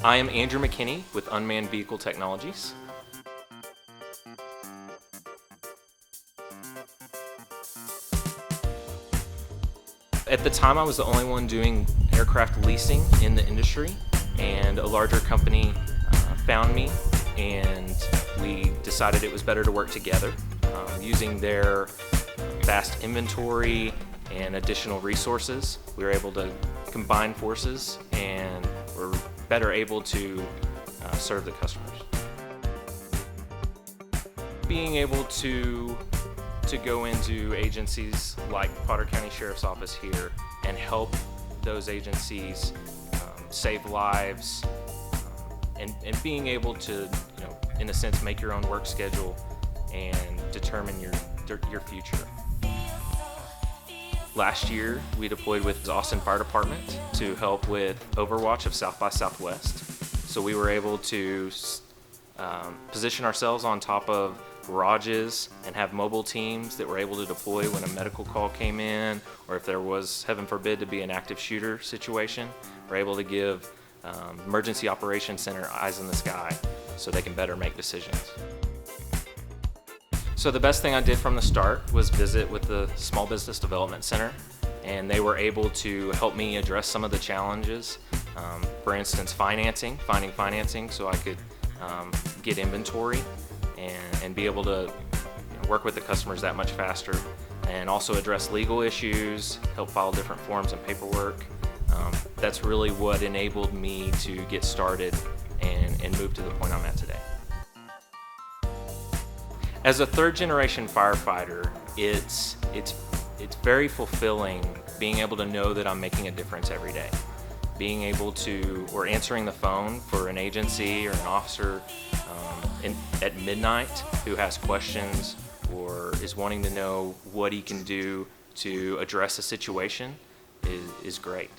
I am Andrew McKinney with Unmanned Vehicle Technologies. At the time, I was the only one doing aircraft leasing in the industry, and a larger company found me, and we decided it was better to work together. Using their vast inventory and additional resources, we were able to combine forces, and we're better able to serve the customers. Being able to go into agencies like Potter County Sheriff's Office here and help those agencies save lives, and being able to, in a sense, make your own work schedule and determine your future. Last year, we deployed with the Austin Fire Department to help with Overwatch of South by Southwest. So we were able to position ourselves on top of garages and have mobile teams that were able to deploy when a medical call came in, or if there was, heaven forbid, to be an active shooter situation. We're able to give Emergency Operations Center eyes in the sky so they can better make decisions. So the best thing I did from the start was visit with the Small Business Development Center, and they were able to help me address some of the challenges. For instance, finding financing so I could get inventory and be able to work with the customers that much faster, and also address legal issues, help file different forms and paperwork. That's really what enabled me to get started and move to the point I'm at today. As a third-generation firefighter, it's very fulfilling being able to know that I'm making a difference every day. Being able to, or answering the phone for an agency or an officer at midnight who has questions or is wanting to know what he can do to address a situation is great.